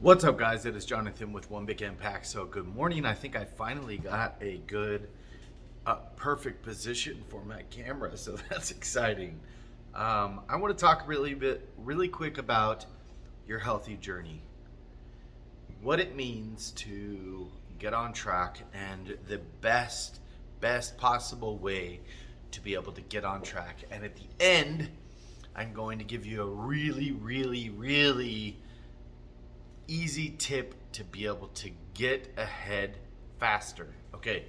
What's up, guys? It is Jonathan with One Big Impact. So, good morning. I think I finally got a good, perfect position for my camera. So that's exciting. I want to talk really quick about your healthy journey, what it means to get on track, and the best possible way to be able to get on track. And at the end, I'm going to give you a really easy tip to be able to get ahead faster. Okay,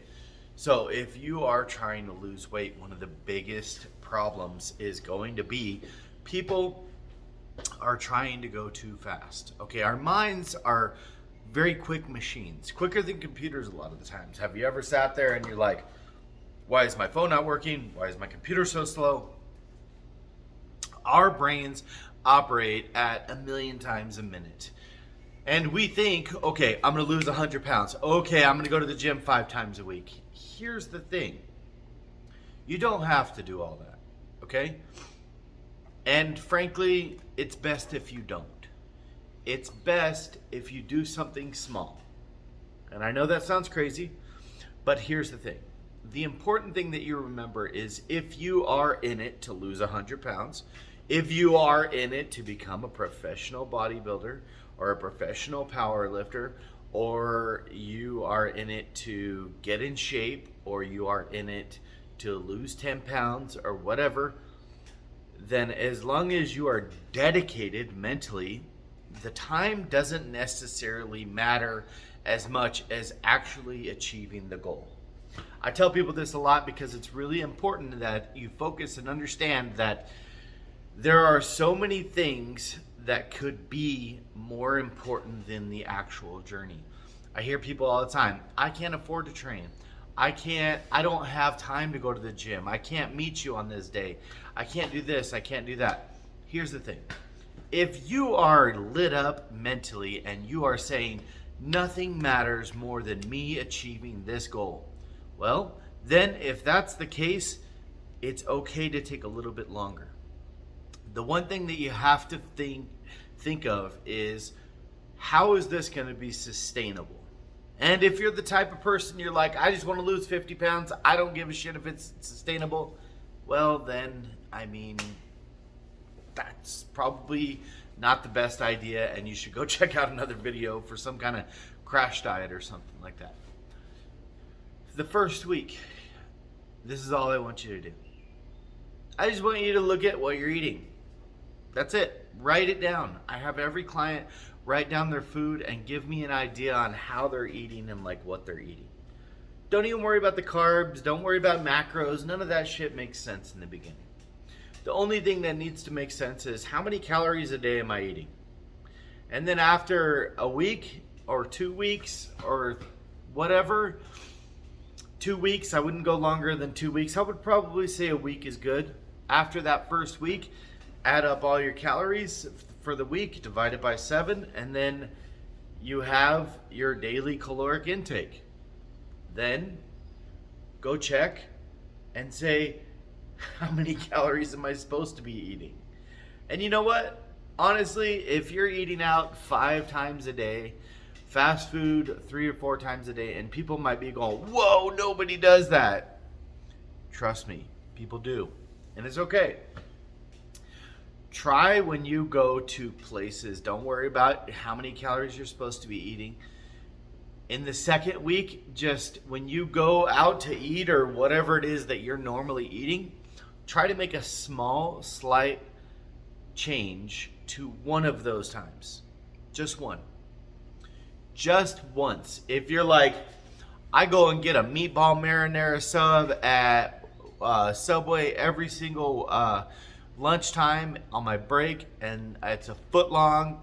so if you are trying to lose weight, one of the biggest problems is going to be people are trying to go too fast. Okay, our minds are very quick machines, quicker than computers a lot of the times. Have you ever sat there and you're like, why is my phone not working? Why is my computer so slow? Our brains operate at 1,000,000 times a minute. And we think, okay, I'm going to lose 100 pounds. Okay, I'm going to go to the gym 5 times a week. Here's the thing. You don't have to do all that, okay? And frankly, it's best if you don't. It's best if you do something small. And I know that sounds crazy, but here's the thing. The important thing that you remember is if you are in it to lose 100 pounds, if you are in it to become a professional bodybuilder, or a professional power lifter, or you are in it to get in shape, or you are in it to lose 10 pounds or whatever, then as long as you are dedicated mentally, the time doesn't necessarily matter as much as actually achieving the goal. I tell people this a lot because it's really important that you focus and understand that there are so many things that could be more important than the actual journey. I hear people all the time, I can't afford to train. I don't have time to go to the gym. I can't meet you on this day. I can't do this, I can't do that. Here's the thing. If you are lit up mentally and you are saying, nothing matters more than me achieving this goal, well, then if that's the case, it's okay to take a little bit longer. The one thing that you have to think of is, how is this going to be sustainable? And if you're the type of person you're like, I just want to lose 50 pounds, I don't give a shit if it's sustainable, well then, that's probably not the best idea, and you should go check out another video for some kind of crash diet or something like that. The first week, this is all I want you to do. I just want you to look at what you're eating. That's it. Write it down. I have every client write down their food and give me an idea on how they're eating and like what they're eating. Don't even worry about the carbs. Don't worry about macros. None of that shit makes sense in the beginning. The only thing that needs to make sense is, how many calories a day am I eating? And then after a week or 2 weeks or whatever, 2 weeks, I wouldn't go longer than 2 weeks. I would probably say a week is good. After that first week, add up all your calories for the week, divide it by 7, and then you have your daily caloric intake. Then go check and say, how many calories am I supposed to be eating? And you know what? Honestly, if you're eating out 5 times a day, fast food 3 or 4 times a day, and people might be going, whoa, nobody does that. Trust me, people do. And it's okay. Try when you go to places, don't worry about how many calories you're supposed to be eating. In the second week, just when you go out to eat or whatever it is that you're normally eating, try to make a small, slight change to one of those times. Just one. Just once. If you're like, I go and get a meatball marinara sub at Subway every single lunchtime on my break, and it's a foot long,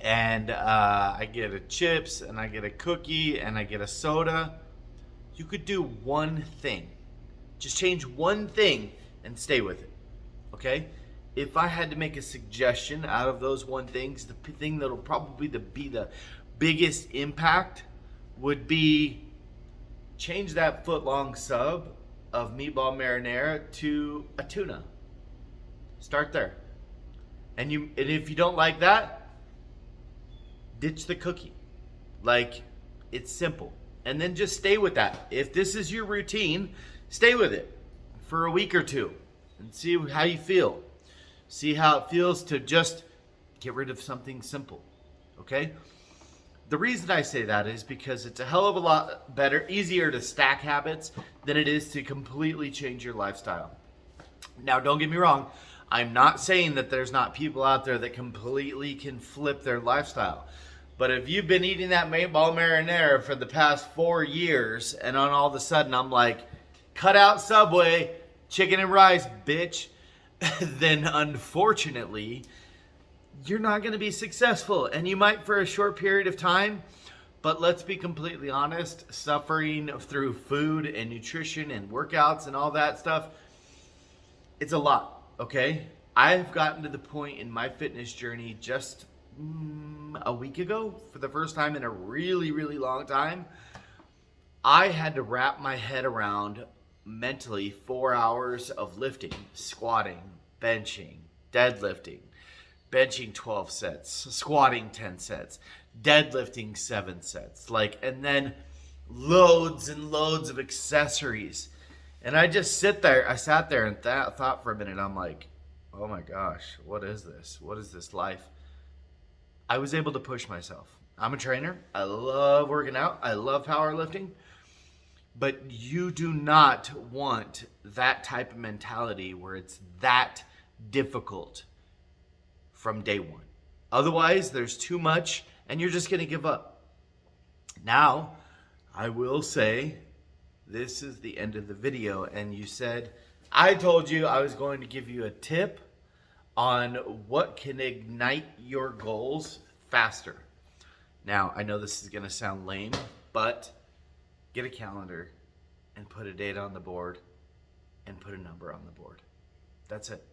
and I get a chips, and I get a cookie, and I get a soda. You could do one thing. Just change one thing and stay with it, okay? If I had to make a suggestion out of those one things, the thing that'll probably be the biggest impact would be change that foot long sub of meatball marinara to a tuna. Start there. And if you don't like that, ditch the cookie. Like, it's simple. And then just stay with that. If this is your routine, stay with it for a week or two and see how you feel. See how it feels to just get rid of something simple. Okay? The reason I say that is because it's a hell of a lot better, easier to stack habits than it is to completely change your lifestyle. Now, don't get me wrong. I'm not saying that there's not people out there that completely can flip their lifestyle. But if you've been eating that meatball marinara for the past 4 years, and on all of a sudden I'm like, cut out Subway, chicken and rice, bitch, then unfortunately, you're not going to be successful. And you might for a short period of time, but let's be completely honest, suffering through food and nutrition and workouts and all that stuff, it's a lot, okay? I've gotten to the point in my fitness journey just a week ago, for the first time in a really, really long time, I had to wrap my head around mentally 4 hours of lifting, squatting, benching, deadlifting, benching 12 sets, squatting 10 sets, deadlifting 7 sets, and then loads and loads of accessories. And I sat there and thought for a minute. I'm like, oh my gosh, what is this? What is this life? I was able to push myself. I'm a trainer. I love working out. I love powerlifting. But you do not want that type of mentality where it's that difficult from day one. Otherwise, there's too much and you're just going to give up. Now, I will say, this is the end of the video, and you said, I told you I was going to give you a tip on what can ignite your goals faster. Now, I know this is going to sound lame, but get a calendar and put a date on the board and put a number on the board. That's it.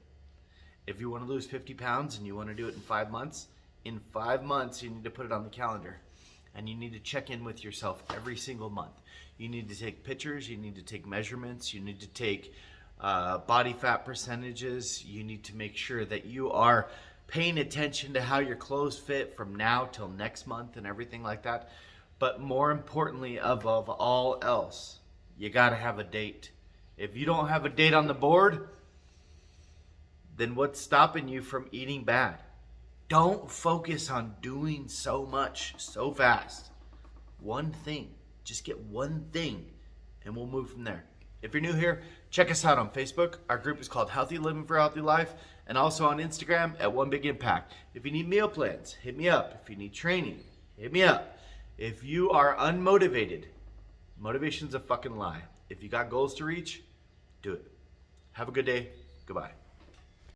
If you want to lose 50 pounds and you want to do it in 5 months, in 5 months you need to put it on the calendar. And you need to check in with yourself every single month. You need to take pictures, you need to take measurements, you need to take body fat percentages. You need to make sure that you are paying attention to how your clothes fit from now till next month and everything like that. But more importantly, above all else, you got to have a date. If you don't have a date on the board, then what's stopping you from eating bad? Don't focus on doing so much so fast. One thing. Just get one thing and we'll move from there. If you're new here, check us out on Facebook. Our group is called Healthy Living for a Healthy Life, and also on Instagram at One Big Impact. If you need meal plans, hit me up. If you need training, hit me up. If you are unmotivated, motivation's a fucking lie. If you got goals to reach, do it. Have a good day. Goodbye.